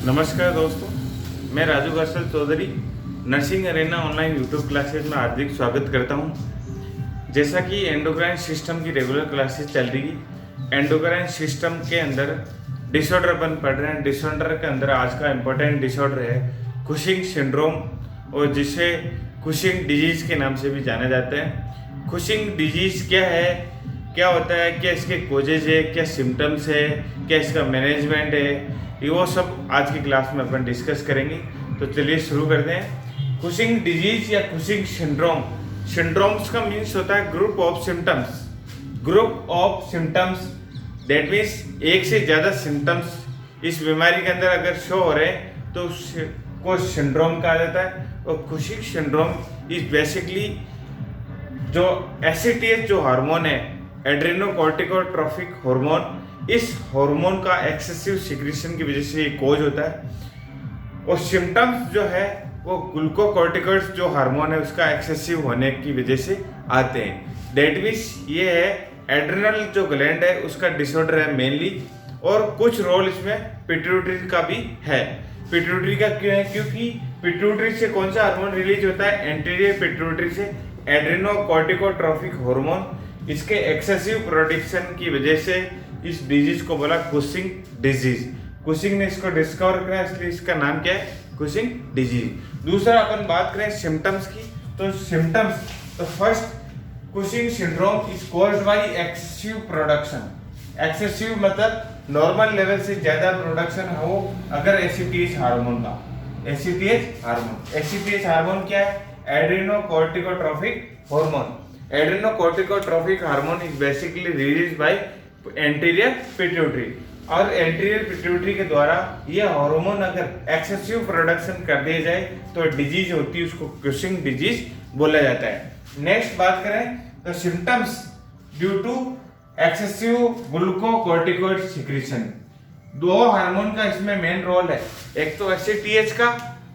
नमस्कार दोस्तों, मैं Raju Gausal Chaudhary nursing arena online YouTube classes में हार्दिक स्वागत करता हूं। जैसा कि एंडोक्राइन सिस्टम की रेगुलर क्लासेज चल रही है, एंडोक्राइन सिस्टम के अंदर डिसऑर्डर अपन पढ़ रहे हैं। डिसऑर्डर के अंदर आज का इम्पोर्टेंट डिसऑर्डर है कुशिंग सिंड्रोम, और जिसे कुशिंग डिजीज के नाम से भी जाना जाता है। कुशिंग डिजीज क्या है, क्या होता है, क्या इसके कोजेज है, क्या सिम्टम्स है, क्या इसका मैनेजमेंट है, ये वो सब आज की क्लास में अपन डिस्कस करेंगे। तो चलिए शुरू करते हैं। कुशिंग डिजीज या कुशिंग सिंड्रोम, सिंड्रोम्स का मीन्स होता है group of symptoms. Group of symptoms that means एक से ज़्यादा सिम्टम्स इस बीमारी के अंदर अगर शो हो रहे हैं तो उसको सिंड्रोम कहा जाता है। और कुशिंग सिंड्रोम इज बेसिकली जो एसिटिएच जो हार्मोन है, एड्रेनोकॉर्टिकोट्रोफिक हार्मोन, इस हार्मोन का एक्सेसिव सिक्रीशन की वजह से ये कोज होता है। और सिम्टम्स जो है वो ग्लूकोकॉर्टिकॉइड्स जो हार्मोन है उसका एक्सेसिव होने की वजह से आते हैं। दैट मीन्स ये है एड्रेनल जो ग्लैंड है उसका डिसऑर्डर है मेनली, और कुछ रोल इसमें पिट्यूटरी का भी है। पिट्यूटरी का क्यों है? क्योंकि पिट्यूटरी से कौन सा हार्मोन रिलीज होता है? एंटीरियर पिट्यूटरी से एड्रेनोकॉर्टिकोट्रोफिक हार्मोन। इसके एक्सेसिव प्रोडक्शन की वजह से इस डिजीज को बोला कुशिंग डिजीज। कुशिंग ने इसको डिस्कवर किया, इसलिए इसका नाम क्या है? Cushing disease. दूसरा अपन बात करें सिम्टम्स की, तो सिम्टम्स तो first Cushing syndrome is caused by excessive production. Excessive मतलब नॉर्मल लेवल से ज्यादा प्रोडक्शन हो अगर एसिटिएच हार्मोन का। एसिटिएच हार्मोन क्या है? Adrenocorticotrophic hormone. Adrenocorticotrophic hormone is basically release by anterior pituitary, और एंटीरियर पिट्यूटरी के द्वारा ये हार्मोन अगर एक्सेसिव प्रोडक्शन कर दिया जाए तो डिजीज होती है, उसको कुशिंग डिजीज बोला जाता है। नेक्स्ट बात करें तो symptoms due to excessive glucocorticoid secretion. दो हार्मोन का इसमें मेन रोल है, एक तो एसिटिएच का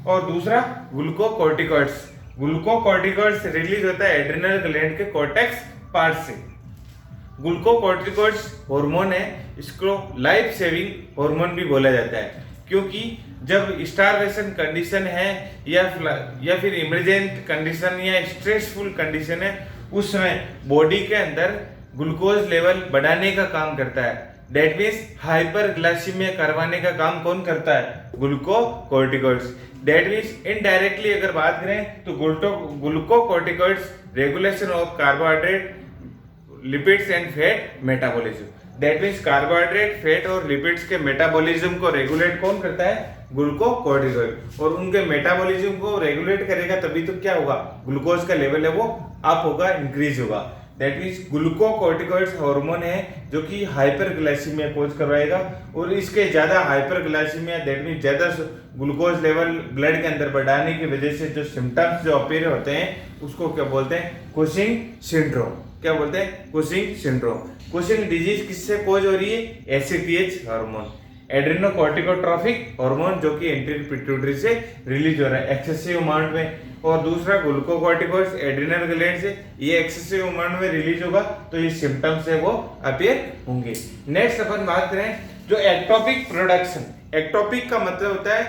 और दूसरा ग्लूकोकॉर्टिकॉइड्स। ग्लूकोकॉर्टिकॉइड्स रिलीज होता है एड्रिनल ग्लैंड के कॉर्टेक्स पार्ट से। ग्लूकोकॉर्टिकॉइड्स हार्मोन है, इसको लाइफ सेविंग हार्मोन भी बोला जाता है, क्योंकि जब स्टारवेशन कंडीशन है या फिर इमरजेंट कंडीशन या स्ट्रेसफुल कंडीशन है, उस समय बॉडी के अंदर ग्लूकोज लेवल बढ़ाने का काम करता है। दैट मीन्स हाइपरग्लाइसीमिया करवाने का काम कौन करता है? ग्लूकोकॉर्टिकॉइड्स। दैट मीन्स इनडायरेक्टली अगर बात करें तो glucocorticoids regulation of carbohydrate, lipids and fat metabolism. That means carbohydrate, fat और लिपिड्स के मेटाबॉलिज्म को रेगुलेट कौन करता है? ग्लूकोकॉर्टिकॉइड। और उनके मेटाबॉलिज्म को रेगुलेट करेगा तभी तो क्या होगा? ग्लूकोज का लेवल है वो अप होगा, इंक्रीज होगा। दैट मीन्स ग्लूकोकॉर्टिकॉइड्स हार्मोन है जो कि हाइपरग्लाइसीमिया कोज करवाएगा, और इसके ज्यादा हाइपरग्लाइसीमिया दैट मीन्स ज्यादा ग्लूकोज लेवल ब्लड के अंदर बढ़ाने की वजह से जो सिम्टम्स जो अपीयर होते हैं उसको क्या बोलते हैं? Cushing syndrome. क्या बोलते हैं? Cushing syndrome. कुशिंग डिजीज किससे कोज हो रही है? एसिटिएच हार्मोन, एड्रेनोकॉर्टिकोट्रोफिक हार्मोन, जो कि एंटीरियर पिट्यूटरी से रिलीज हो रहा है एक्सेसिव अमाउंट में। और दूसरा ग्लूकोकॉर्टिकॉइड्स एड्रिनल ग्लैंड से ये एक्सेसिव अमाउंट में रिलीज होगा, तो ये सिम्टम्स है वो अपीयर होंगे। नेक्स्ट अपन बात करें जो एक्टोपिक प्रोडक्शन। एक्टोपिक का मतलब होता है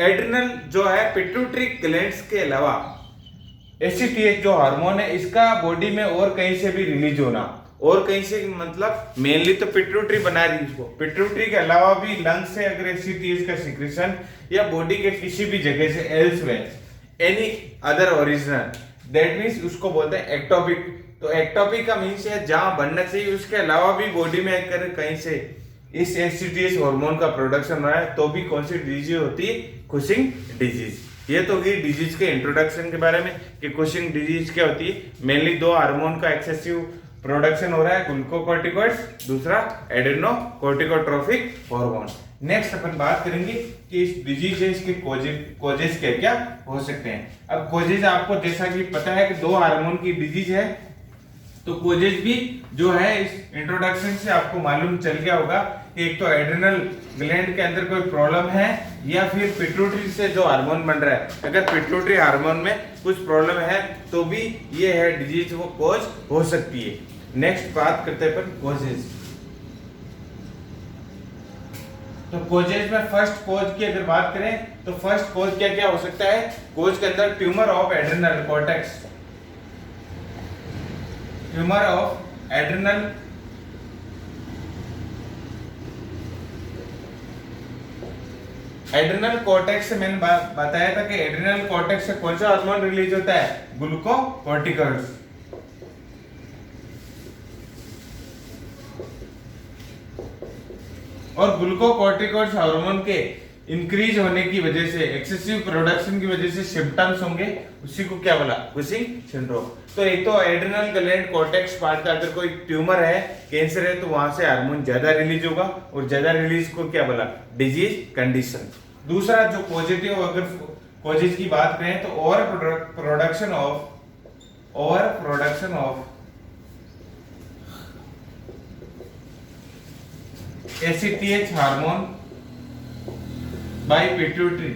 एड्रिनल जो है पिट्यूटरी ग्लैंड्स के अलावा एसिटिएच जो हार्मोन है इसका बॉडी में और कहीं से भी रिलीज होना। और कहीं से मतलब मेनली तो पिट्यूटरी बना रही है इसको, पिट्यूटरी के अलावा भी लंग्स से अगर एसिटिएच का सिक्रीशन या बॉडी के किसी भी जगह से elsewhere any other original, that means उसको बोलते हैं एक्टोपिक। तो एक्टोपिक का मीन्स है जहां बनना चाहिए उसके अलावा भी बॉडी में अगर कहीं से इस एसिटिएच हार्मोन का प्रोडक्शन हो रहा है तो भी कौन सी डिजीज होती है? Cushing disease. ये तो होगी डिजीज के इंट्रोडक्शन के बारे में कि कुशिंग डिजीज क्या होती है। मेनली दो हार्मोन का एक्सेसिव प्रोडक्शन हो रहा है, ग्लूकोकॉर्टिकॉइड्स, दूसरा एड्रेनोकॉर्टिकोट्रोफिक हार्मोन। नेक्स्ट अपन बात करेंगे कि इस डिजीज है इसके कोजेस क्या क्या हो सकते हैं। अब कोजेस आपको जैसा कि पता है कि दो हार्मोन की डिजीज है, तो कोजेस भी जो है इस इंट्रोडक्शन से आपको मालूम चल गया होगा कि एक तो एड्रिनल ग्लैंड के अंदर कोई प्रॉब्लम है या फिर पिट्यूटरी से जो हार्मोन बन रहा है, अगर पिट्यूटरी हार्मोन में कुछ प्रॉब्लम है तो भी ये है डिजीज वो कोज हो सकती है। नेक्स्ट बात करते हैं अपन कोजेस। तो कोजेज में फर्स्ट कोज की अगर बात करें तो फर्स्ट कोज क्या क्या हो सकता है? कोज के अंदर tumour of adrenal cortex, tumour of adrenal adrenal cortex से मैंने बताया था कि एड्रिनल कॉर्टेक्स से कौन सा हार्मोन रिलीज होता है? ग्लूकोकॉर्टिकॉइड्स। और ग्लूकोकॉर्टिकॉइड्स हार्मोन के इंक्रीज होने की वजह से, एक्सेसिव प्रोडक्शन की वजह से सिम्टम्स होंगे, उसी को क्या बोला? Cushing syndrome. तो एक तो एड्रिनल ग्लैंड कॉर्टेक्स पार्ट का अगर कोई ट्यूमर है, कैंसर है, तो वहां से हार्मोन ज्यादा रिलीज होगा, और ज्यादा रिलीज को क्या बोला? Disease condition. दूसरा जो पॉजिटिव अगर कॉजेज की बात करें तो over production of ACTH hormone by pituitary.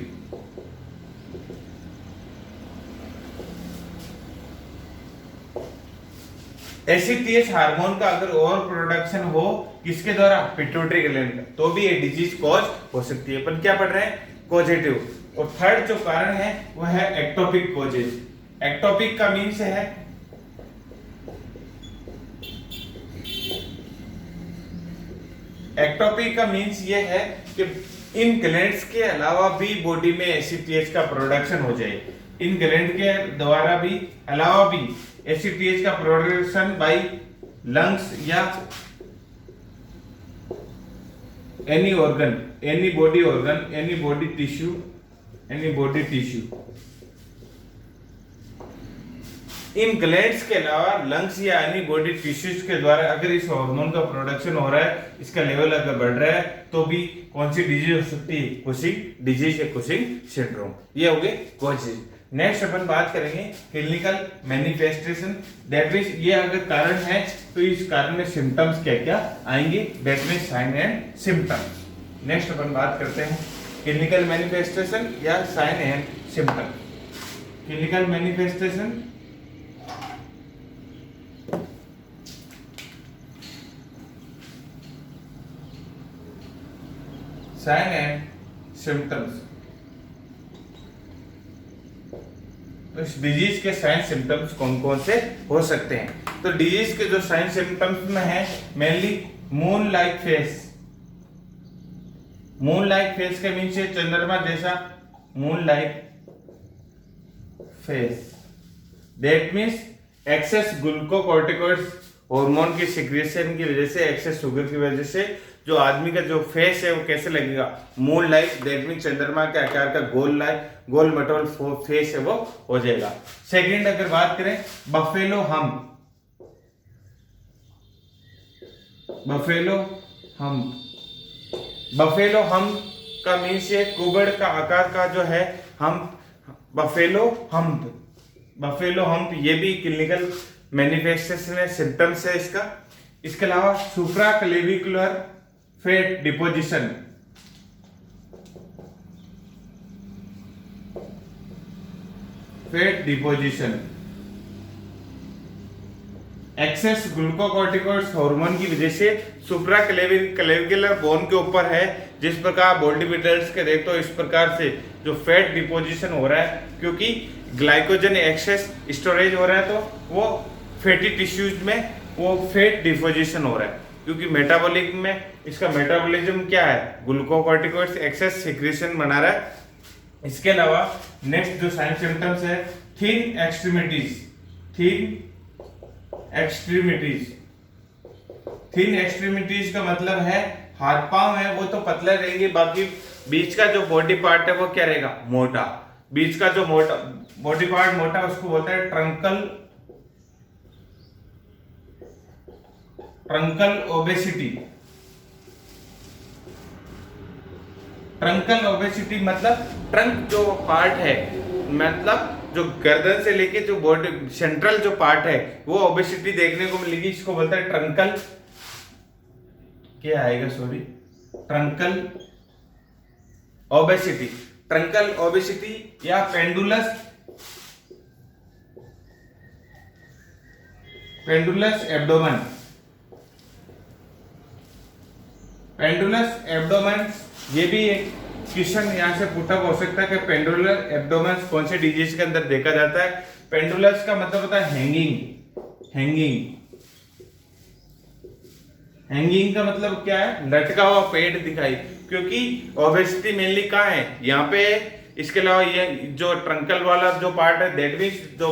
ACTH hormone का अगर ओवर प्रोडक्शन हो किसके द्वारा? पिट्यूटरी ग्लैंड का, तो भी ये डिजीज कॉज हो सकती है। अपन क्या पढ़ रहे हैं? पॉजिटिव। और थर्ड जो कारण है वो है एक्टोपिक कॉजेज। एक्टोपिक का मीन्स है एक्टोपिक का मीन्स ये है कि इन ग्लैंड्स के अलावा भी बॉडी में ACTH का प्रोडक्शन हो जाए। इन ग्लैंड के द्वारा भी अलावा भी ACTH का प्रोडक्शन बाय लंग्स या any organ, any body organ, any body tissue, in glands के अलावा लंग्स या अन्य बॉडी टिश्यूज के द्वारा अगर इस हार्मोन का प्रोडक्शन हो रहा है, इसका लेवल अगर बढ़ रहा है, तो भी कौन सी डिजीज हो सकती है? कुशिंग डिजीज या कुशिंग सिंड्रोम। ये हो गए कॉजेज। नेक्स्ट अपन बात करेंगे क्लिनिकल मैनिफेस्टेशन। दैट मींस ये अगर कारण है तो इस कारण में सिम्टम्स क्या क्या आएंगे? That means sign and symptom. Next अपन बात करते हैं क्लिनिकल मैनिफेस्टेशन या sign and symptom. Clinical manifestation sign and symptoms. तो इस डिजीज के साइन सिम्टम्स कौन कौन से हो सकते हैं? तो डिजीज के जो साइन सिम्टम्स में है mainly moon like face. Moon like face का मीन्स है चंद्रमा जैसा, moon like face. That means excess glucocorticoids hormone की सिक्रेशन की वजह से, एक्सेस शुगर की वजह से जो आदमी का जो फेस है वो कैसे लगेगा? Moon like. दैट मीन चंद्रमा के आकार का गोल मटोल फेस है वो हो जाएगा। सेकंड अगर बात करें बफेलो हम्प। बफेलो हम्प का मीन्स है कुबड़ का आकार का जो है हम्प, बफेलो हम्प। ये भी क्लिनिकल मैनिफेस्टेशन है, सिम्टम्स है इसका। इसके अलावा supra clavicular fat deposition. Excess glucocorticoids hormone की वजह से सुप्रा क्लेविकुलर बोन के ऊपर है, जिस प्रकार बॉडी बिल्डर्स के देखते हो इस प्रकार से जो फैट डिपोजिशन हो रहा है, क्योंकि ग्लाइकोजन एक्सेस स्टोरेज हो रहा है, तो वो फैटी टिश्यूज में वो फैट डिपोजिशन हो रहा है, क्योंकि मेटाबॉलिक में इसका मेटाबॉलिज्म क्या है? ग्लूकोकॉर्टिकॉइड्स एक्सेस सिक्रेशन बना रहा है। इसके अलावा नेक्स्ट जो साइन सिम्टम्स है थिन एक्सट्रीमिटीज का मतलब है हाथ पांव है वो तो पतले रहेंगे, बाकी बीच का जो बॉडी पार्ट है वो क्या रहेगा? मोटा। बीच का जो मोटा बॉडी पार्ट मोटा उसको बोलते हैं ट्रंकल ओबेसिटी मतलब ट्रंक जो पार्ट है, मतलब जो गर्दन से लेके जो बॉडी सेंट्रल जो पार्ट है वो ओबेसिटी देखने को मिलेगी। इसको बोलते हैं ट्रंकल ओबेसिटी या पेंडुलस एब्डोमेन ये भी एक क्वेश्चन यहाँ से पुटअप हो सकता है कि पेंडुलर एब्डोमेन कौन से डिजीज के अंदर देखा जाता है। पेंडुलस का मतलब होता है हैंगिंग। हैंगिंग का मतलब क्या है, लटका हुआ पेट दिखाई, क्योंकि ओबेसिटी मेनली कहाँ है, यहाँ पे। इसके अलावा ये जो ट्रंकल वाला जो पार्ट है, दैट मीन्स जो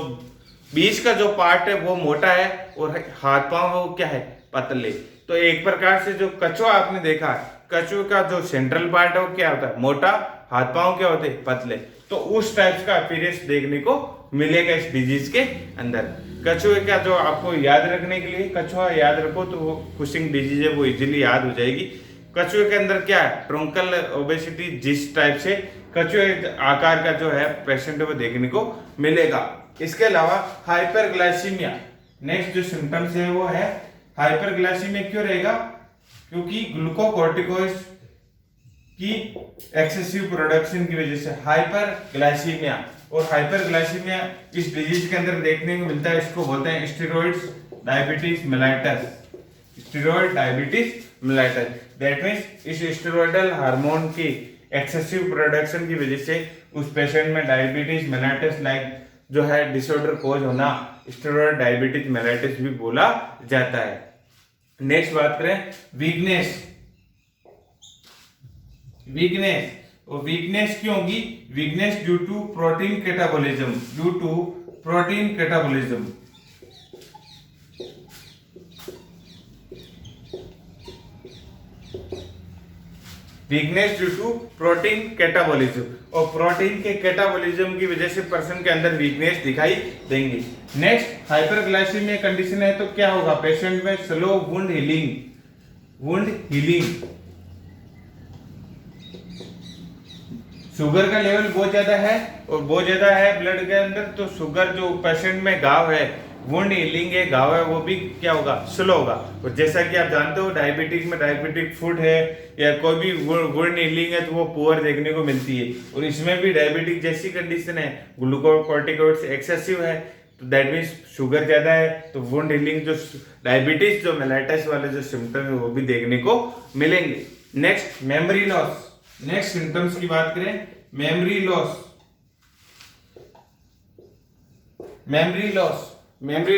बीच का जो पार्ट है वो मोटा है और हाथ पांव वो क्या है, पतले। तो एक प्रकार से जो कछुआ आपने देखा, कछुए का जो सेंट्रल पार्ट है वो क्या होता है, मोटा, हाथ पांव क्या होते हैं, पतले। तो उस टाइप का अपीयरेंस देखने को मिलेगा इस डिजीज के अंदर। कछुए का जो आपको याद रखने के लिए, कछुआ याद रखो तो वो कुशिंग डिजीज है वो इजीली याद हो जाएगी। कछुए के अंदर क्या है, ट्रंकल ओबेसिटी, जिस टाइप से कछुए आकार का जो है पेशेंट है वो देखने को मिलेगा। इसके अलावा हाइपरग्लाइसीमिया, नेक्स्ट जो सिम्टम्स है वो है हाइपरग्लाइसीमिया। क्यों रहेगा, क्योंकि ग्लूकोकॉर्टिकॉइड्स की एक्सेसिव प्रोडक्शन की वजह से हाइपरग्लाइसीमिया। और हाइपरग्लाइसीमिया इस डिजीज के अंदर देखने को मिलता है, इसको बोलते हैं steroids diabetes mellitus. Steroid diabetes mellitus, that means इस स्टेरॉइडल हार्मोन की एक्सेसिव प्रोडक्शन की वजह से उस पेशेंट में डायबिटीज मेलाइटस लाइक जो है डिसऑर्डर कोज होना, स्टेरॉइड डायबिटीज मेलाइटस भी बोला जाता है। नेक्स्ट बात करें वीकनेस। और वीकनेस क्यों होगी, weakness due to protein catabolism, weakness due to protein catabolism. और प्रोटीन के कैटाबॉलिज्म की वजह से पर्सन के अंदर वीकनेस दिखाई देंगी। नेक्स्ट हाइपरग्लाइसीमिया कंडीशन है तो क्या होगा, पेशेंट में स्लो वुंड हीलिंग। शुगर का लेवल बहुत ज्यादा है और बहुत ज्यादा है ब्लड के अंदर, तो शुगर जो पेशेंट में घाव है, वुंड हीलिंग है, घाव है, वो भी क्या होगा, स्लो होगा। और जैसा कि आप जानते हो डायबिटिक में डायबिटिक फूड है या कोई भी वुंड हीलिंग है तो वो पुअर देखने को मिलती है। और इसमें भी डायबिटिक जैसी कंडीशन है, ग्लूकोकॉर्टिकॉइड्स एक्सेसिव है, तो दैट मीन्स शुगर ज्यादा है, तो वुंड हीलिंग जो डायबिटीज जो मेलाइटिस वाले जो सिम्टम है वो भी देखने को मिलेंगे। Next memory loss. Next symptoms की बात करें, मेमोरी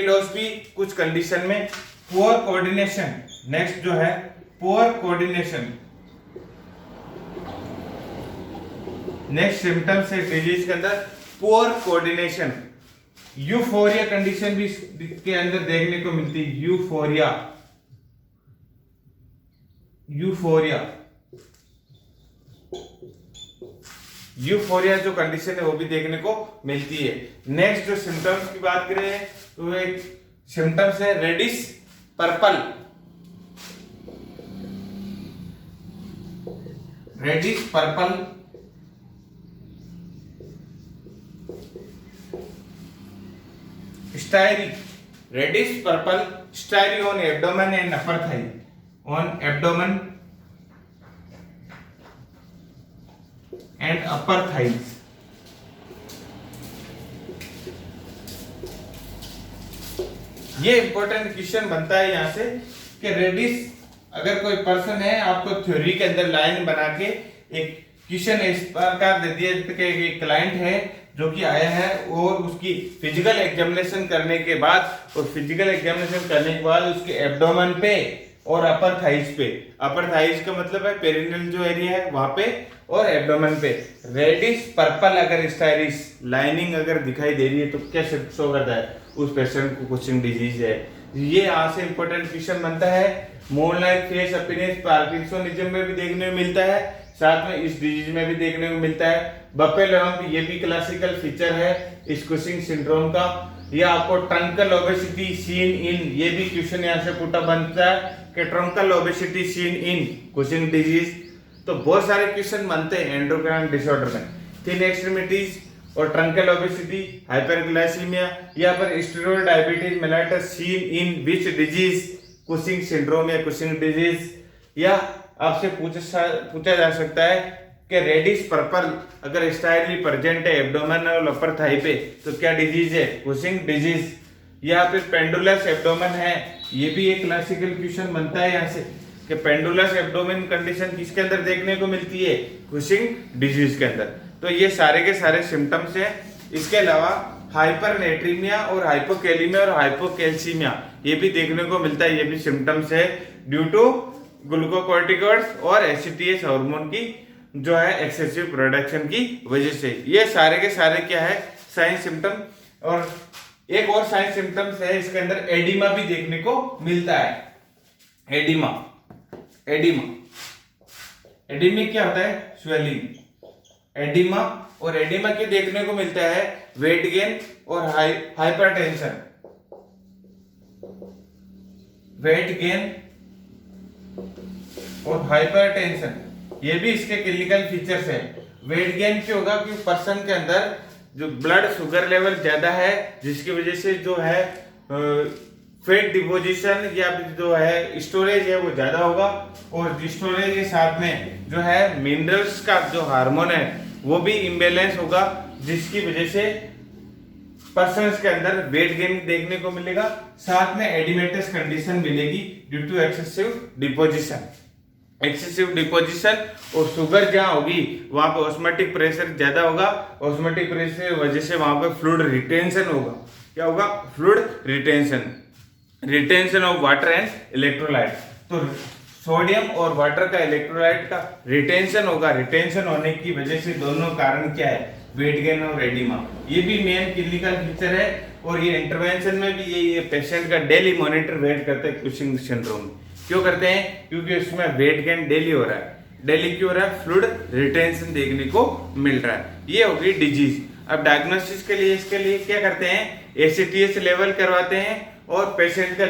लॉस भी कुछ कंडीशन में, पुअर कोऑर्डिनेशन। नेक्स्ट जो है पुअर कोऑर्डिनेशन, नेक्स्ट सिम्टम्स है डिजीज के अंदर पुअर कोऑर्डिनेशन। यूफोरिया कंडीशन भी के अंदर देखने को मिलती है, यूफोरिया जो कंडीशन है वो भी देखने को मिलती है। नेक्स्ट जो सिम्टम्स की बात करें तो एक सिम्टम्स है reddish purple, striae, reddish purple striae on abdomen and upper thigh, on abdomen and upper thighs. ये इंपॉर्टेंट क्वेश्चन बनता है यहाँ से कि रेडिश, अगर कोई पर्सन है, आपको थ्योरी के अंदर लाइन बना के एक क्वेश्चन इस प्रकार दे दिया कि एक क्लाइंट है जो कि आया है और उसकी फिजिकल एग्जामिनेशन करने के बाद, उसके एब्डोमेन पे और अपर थाइज पे, अपर थाइज का मतलब है पेरिनियल जो एरिया है वहां पे, और एब्डोमेन पे रेडिश पर्पल अगर स्टाइरिश लाइनिंग अगर दिखाई दे रही है तो क्या शो करता है, उस पेशेंट को कुशिंग डिजीज है। ये यहाँ से इंपॉर्टेंट क्वेश्चन बनता है। मोन लाइक फेस अपीयरेंस पार्किंसोनिज्म में भी देखने को मिलता है, साथ में इस डिजीज में भी देखने को मिलता है। बपेल लंप, ये भी क्लासिकल फीचर है इस कुशिंग सिंड्रोम का। ये आपको ट्रंकल ओबेसिटी सीन इन, ये भी क्वेश्चन यहाँ से पुटअप बनता है कि truncal obesity seen in Cushing disease. तो बहुत सारे क्वेश्चन बनते हैं एंडोक्राइन डिसऑर्डर में, थिन एक्सट्रीमिटीज और ट्रंकल ओबेसिटी, हाइपरग्लाइसीमिया, या पर steroid diabetes mellitus seen in which disease, Cushing syndrome या कुशिंग डिजीज। या आपसे पूछा जा सकता है कि रेडिश पर्पल अगर स्टाइली प्रेजेंट है एब्डोमेन और अपर थाई पे तो क्या डिजीज है, कुशिंग डिजीज। या फिर पेंडुलस एब्डोमेन है, ये भी एक क्लासिकल क्वेश्चन बनता है यहाँ से कि पेंडुलस एब्डोमेन कंडीशन किसके अंदर देखने को मिलती है, कुशिंग डिजीज के अंदर। तो ये सारे के सारे सिम्टम्स हैं। इसके अलावा हाइपरनेट्रीमिया और हाइपोकैलिमिया और हाइपोकैल्सीमिया ये भी देखने को मिलता है, ये भी सिम्टम्स है ड्यू टू ग्लूकोकॉर्टिकॉइड्स और एसीटीएस हार्मोन की जो है एक्सेसिव प्रोडक्शन की वजह से। ये सारे के सारे क्या है, साइन सिम्टम। और एक और साइन सिम्टम्स है इसके अंदर, एडिमा भी देखने को मिलता है। एडिमा क्या होता है, स्वेलिंग। एडिमा और एडिमा के देखने को मिलता है वेट गेन और हाइपरटेंशन। वेट गेन और हाइपरटेंशन ये भी इसके क्लिनिकल फीचर्स है। वेट गेन क्यों होगा, क्योंकि पर्सन के अंदर जो ब्लड शुगर लेवल ज्यादा है जिसकी वजह से जो है फैट डिपोजिशन या जो है स्टोरेज है वो ज्यादा होगा, और स्टोरेज के साथ में जो है मिनरल्स का जो हार्मोन है वो भी इम्बैलेंस होगा, जिसकी वजह से पर्सन के अंदर वेट गेन देखने को मिलेगा। साथ में एडिमेटस कंडीशन मिलेगी ड्यू टू एक्सेसिव डिपोजिशन। और शुगर जहां होगी वहां पे ऑस्मोटिक प्रेशर ज्यादा होगा। ऑस्मोटिक प्रेशर की वजह से वहां पे फ्लूइड रिटेंशन होगा। क्या होगा, fluid retention of water and electrolyte. तो सोडियम और वाटर का इलेक्ट्रोलाइट का रिटेंशन होगा। रिटेंशन होने की वजह से दोनों कारण क्या है, वेट गेन और एडिमा। ये भी मेन क्लिनिकल फीचर है। और ये इंटरवेंशन में भी ये पेशेंट का डेली मॉनिटर वेट करते हैं कुशिंग सिंड्रोम। क्यों करते हैं, क्योंकि उसमें वेट गेन डेली हो रहा है। डेली क्यों हो रहा है, फ्लूइड रिटेंशन देखने को मिल रहा है। ये होगी डिजीज। अब डायग्नोसिस के लिए इसके लिए क्या करते हैं, एसीटीएस लेवल करवाते हैं और पेशेंट का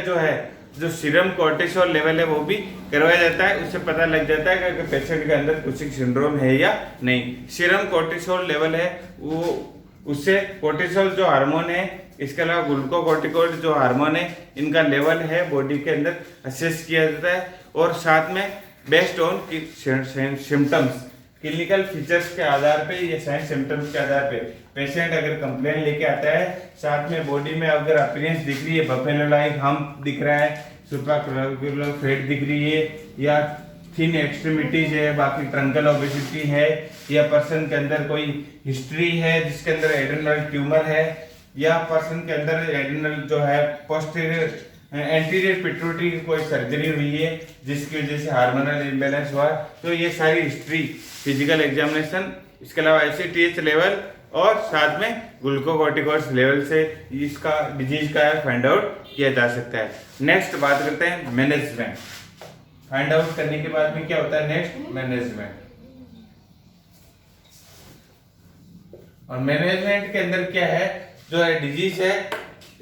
जो सीरम कोर्टिसोल लेवल है वो भी करवाया जाता है। उससे पता लग जाता है कि पेशेंट के अंदर कुशिंग सिंड्रोम है या नहीं। सीरम कोर्टिसोल लेवल है वो, उससे कोर्टिसोल जो हार्मोन है, इसके अलावा ग्लूकोकॉर्टिकॉइड जो हार्मोन है, इनका लेवल है बॉडी के अंदर असेस किया जाता है। और साथ में based on symptoms, clinical features के आधार पे या साइन सिम्टम्स के आधार पे पेशेंट अगर कंप्लेन लेके आता है, साथ में बॉडी में अगर अपीयरेंस दिख रही है, बफेलो लाइक हम्प दिख रहा है, सुप्राक्लाविकुलर फैट दिख रही है, या थिन एक्सट्रीमिटीज है, बाकी ट्रंकल ओबेसिटी है, या पर्सन के अंदर कोई हिस्ट्री है जिसके अंदर एड्रेनल ट्यूमर है, या पर्सन के अंदर एड्रेनल जो है पोस्टीरियर एंटीरियर पिट्यूटरी की कोई सर्जरी हुई है जिसकी वजह से हार्मोनल इम्बैलेंस हुआ, तो ये सारी हिस्ट्री, फिजिकल एग्जामिनेशन, इसके अलावा एसीटीएच लेवल और साथ में ग्लूकोकॉर्टिकॉइड्स लेवल से इसका डिजीज का फाइंड आउट किया जा सकता है। नेक्स्ट बात करते हैं मैनेजमेंट। फाइंड आउट करने के बाद में क्या होता है, नेक्स्ट मैनेजमेंट। और मैनेजमेंट के अंदर क्या है, जो है डिजीज है,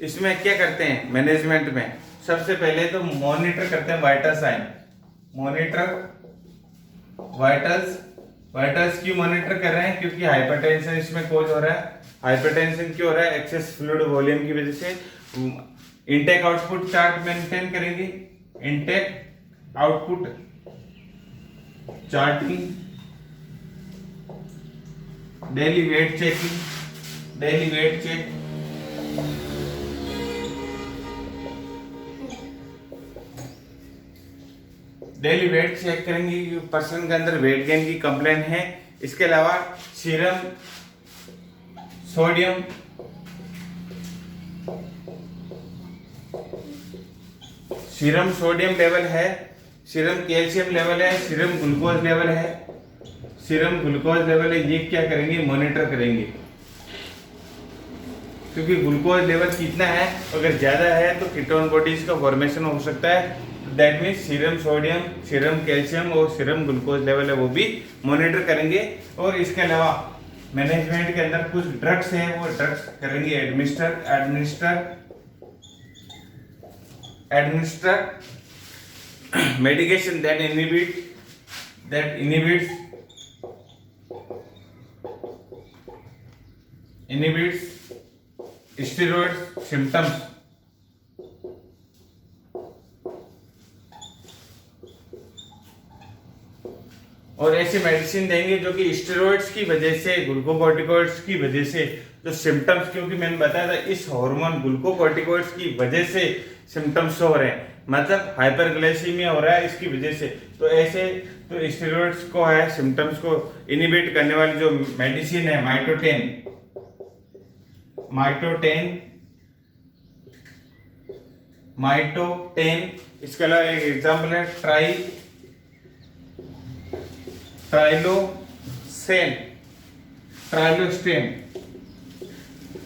इसमें क्या करते हैं मैनेजमेंट में, सबसे पहले तो मॉनिटर करते हैं वाइटल साइन। मॉनिटर वाइटल्स क्यों मॉनिटर कर रहे हैं, क्योंकि हाइपरटेंशन इसमें कोज हो रहा है। हाइपरटेंशन क्यों हो रहा है, एक्सेस फ्लूइड वॉल्यूम की वजह से। इनटेक आउटपुट चार्ट मेंटेन करेंगे, intake output charting, daily weight checking, daily weight check, daily weight check करेंगे कि पर्सन के अंदर वेट गेन की कंप्लेन है। इसके अलावा सीरम सोडियम लेवल है, सीरम कैल्शियम लेवल है, सीरम ग्लूकोज लेवल है, ये क्या करेंगे, मॉनिटर करेंगे। क्योंकि ग्लूकोज लेवल कितना है, अगर ज्यादा है तो कीटोन बॉडीज का फॉर्मेशन हो सकता है। That means serum sodium, serum calcium और सीरम ग्लूकोज लेवल है वो भी मॉनिटर करेंगे। और इसके अलावा मैनेजमेंट के अंदर कुछ ड्रग्स हैं, वो ड्रग्स करेंगे administer medication that inhibits steroid symptoms। और ऐसी मेडिसिन देंगे जो कि स्टेरॉइड्स की वजह से, ग्लूकोकॉर्टिकॉइड्स की वजह से जो सिम्टम्स, क्योंकि मैंने बताया था इस हार्मोन ग्लूकोकॉर्टिकॉइड्स की वजह से सिम्टम्स हो रहे हैं, मतलब हाइपरग्लाइसीमिया हो रहा है इसकी वजह से। तो ऐसे तो स्टेरॉइड्स को है सिम्टम्स को इनिबिट करने वाली जो मेडिसिन है माइटोटेन, इसके अलावा एक एग्जाम्पल है ट्राइलोस्टेन।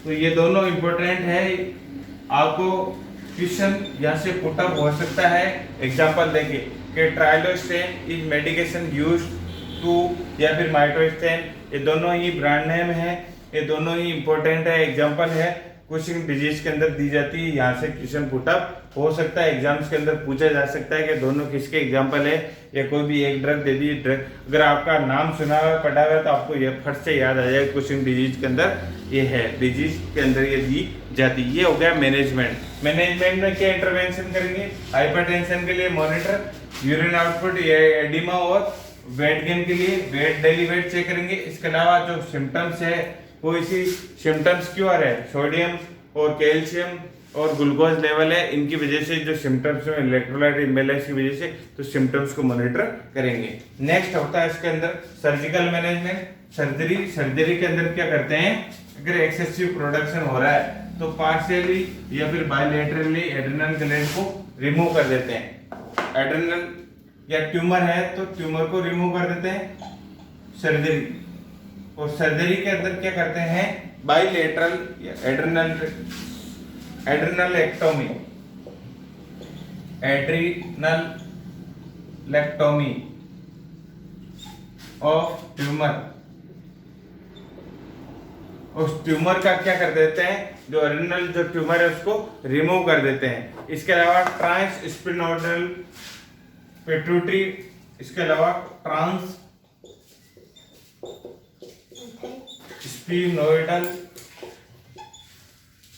तो ये दोनों इंपॉर्टेंट है, आपको क्वेश्चन यहाँ से पुटअप हो सकता है एग्जाम्पल देके कि ट्राइलोस्टेन इज मेडिकेशन यूज्ड टू, या फिर माइटोस्टेन, ये दोनों ही ब्रांड नेम है, ये दोनों ही इंपॉर्टेंट है, एग्जाम्पल है, कुशिंग डिजीज के अंदर दी जाती है। यहाँ से क्वेश्चन पुटअप हो सकता है, एग्जाम्स के अंदर पूछा जा सकता है कि दोनों किसके एग्जाम्पल है, या कोई भी एक ड्रग दे दी। ड्रग अगर आपका नाम सुना हुआ पढ़ा हुआ तो आपको ये फट से याद आ जाएगा कुशिंग डिजीज के अंदर ये है, डिजीज के अंदर ये दी जाती। ये हो गया मैनेजमेंट में क्या इंटरवेंशन करेंगे, हाइपरटेंशन के लिए मॉनिटर, यूरिन आउटपुट, एडिमा और वेट गेन के लिए डेली वेट चेक करेंगे। इसके अलावा जो सिम्टम्स है कोई सी सिम्टम्स क्यों आ रहे हैं, सोडियम और कैल्शियम और ग्लूकोज लेवल है, इनकी वजह से जो सिम्टम्स में इलेक्ट्रोलाइट इम्बैलेंस की वजह से तो सिम्टम्स को मॉनिटर करेंगे। नेक्स्ट होता है इसके अंदर सर्जिकल मैनेजमेंट, सर्जरी के अंदर क्या करते हैं, अगर एक्सेसिव प्रोडक्शन हो रहा है तो पार्शियली या फिर बायलैटरली एड्रेनल ग्लैंड को रिमूव कर देते हैं। एड्रेनल या ट्यूमर है तो ट्यूमर को रिमूव कर देते हैं सर्जरी। और सर्जरी के अंदर क्या करते हैं, बाइलेटरल एड्रेनलेक्टोमी ऑफ ट्यूमर। उस ट्यूमर का क्या कर देते हैं, जो एड्रेनल जो ट्यूमर है उसको रिमूव कर देते हैं। इसके अलावा ट्रांसस्पिनोइडल पिट्यूटरी, इसके अलावा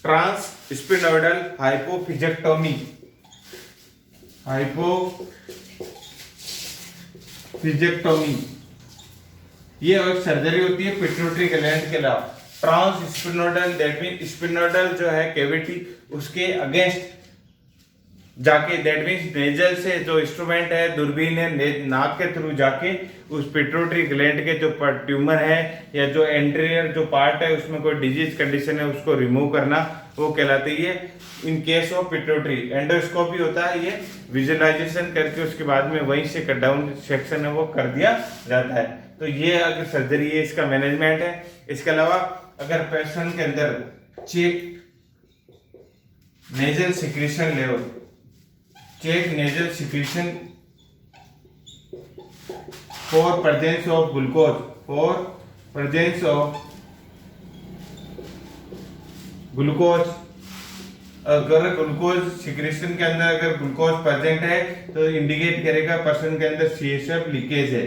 ट्रांसस्पिनोइडल हाइपोफिजेक्टोमी, ये और सर्जरी होती है पिट्यूटरी ग्लैंड के अलावा। ट्रांसस्पिनोइडल दैट मीन स्पिनोइडल जो है कैविटी उसके अगेंस्ट जाके, दैट मीन्स नेजल से जो इंस्ट्रूमेंट है दूरबीन है नाक के थ्रू जाके उस पिट्यूटरी ग्लैंड के जो ट्यूमर है या जो एंटीरियर जो पार्ट है उसमें कोई डिजीज कंडीशन है उसको रिमूव करना, वो कहलाती है in case of pituitary. Endoscopy होता है, ये विजुअलाइजेशन करके उसके बाद में वहीं से कट डाउन सेक्शन है वो कर दिया जाता है। तो ये अगर सर्जरी है इसका मैनेजमेंट है। इसके अलावा अगर पेशेंट के अंदर check nasal secretion level, check nasal secretion for presence of glucose, अगर ग्लूकोज सिक्रीशन के अंदर अगर ग्लूकोज प्रेजेंट है तो इंडिकेट करेगा पर्सन के अंदर CSF लीकेज है।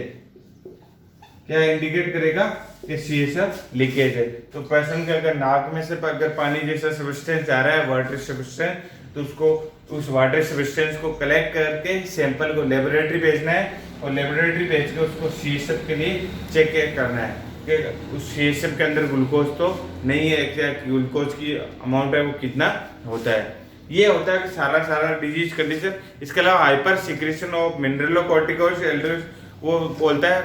क्या इंडिकेट करेगा कि CSF लीकेज है। तो पर्सन के अगर नाक में से अगर पानी जैसा सब्सटेंस आ रहा है, वाटर सब्सटेंस, तो उसको उस वाटर सब्सटेंस को कलेक्ट करके सैंपल को लेबोरेटरी भेजना है और लेबोरेटरी भेज के उसको CSF के लिए चेक करना है कि उस CSF के अंदर ग्लूकोज तो नहीं है, क्या ग्लूकोज की अमाउंट है वो कितना होता है। ये होता है कि सारा डिजीज कंडीशन। इसके अलावा हाइपर सिक्रेशन ऑफ मिनरलोकॉर्टिकॉइड्स वो बोलता है,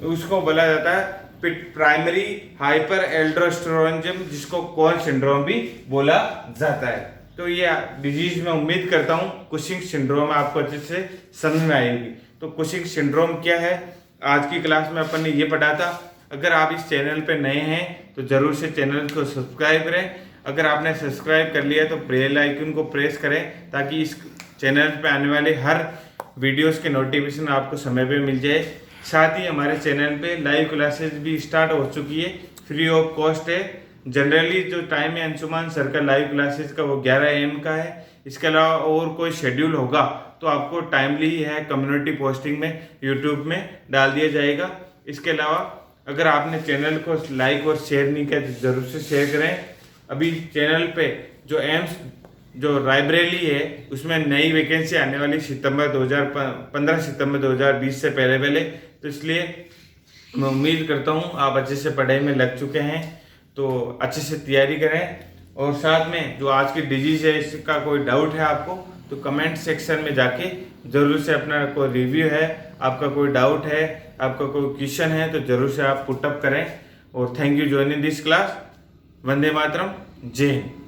उसको बोला जाता है प्राइमरी हाइपर एल्ड्रोस्टेरोनिज्म, जिसको कॉन सिंड्रोम भी बोला जाता है। तो ये डिजीज मैं उम्मीद करता हूँ कुशिंग सिंड्रोम आपको अच्छे से समझ में आएगी। तो कुशिंग सिंड्रोम क्या है, आज की क्लास में अपन ने ये पढ़ा था। अगर आप इस चैनल पे नए हैं तो जरूर से चैनल को सब्सक्राइब करें। अगर आपने सब्सक्राइब कर लिया तो बेल आइकन को प्रेस करें ताकि इस चैनल पे आने वाले हर वीडियोस के नोटिफिकेशन आपको समय पे मिल जाए। साथ ही हमारे चैनल पे लाइव क्लासेस भी स्टार्ट हो चुकी है, फ्री ऑफ कॉस्ट है। जनरली जो टाइम है अंशुमान सर का लाइव क्लासेस का वो 11 AM का है। इसके अलावा और कोई शेड्यूल होगा तो आपको टाइमली है कम्युनिटी पोस्टिंग में यूट्यूब में डाल दिया जाएगा। इसके अलावा अगर आपने चैनल को लाइक और शेयर नहीं किया तो जरूर से शेयर करें। अभी चैनल पे जो एम्स जो रायबरेली है उसमें नई वैकेंसी आने वाली 15 सितंबर 2020 से पहले, तो इसलिए मैं उम्मीद करता हूँ आप अच्छे से पढ़ाई में लग चुके हैं, तो अच्छे से तैयारी करें। और साथ में जो आज की डिजीज है इसका कोई डाउट है आपको तो कमेंट सेक्शन में जाके ज़रूर से अपना कोई रिव्यू है, आपका कोई डाउट है, आपका कोई क्वेश्चन है तो ज़रूर से आप पुटअप करें। और thank you joining this class. वंदे मातरम। जय हिंद।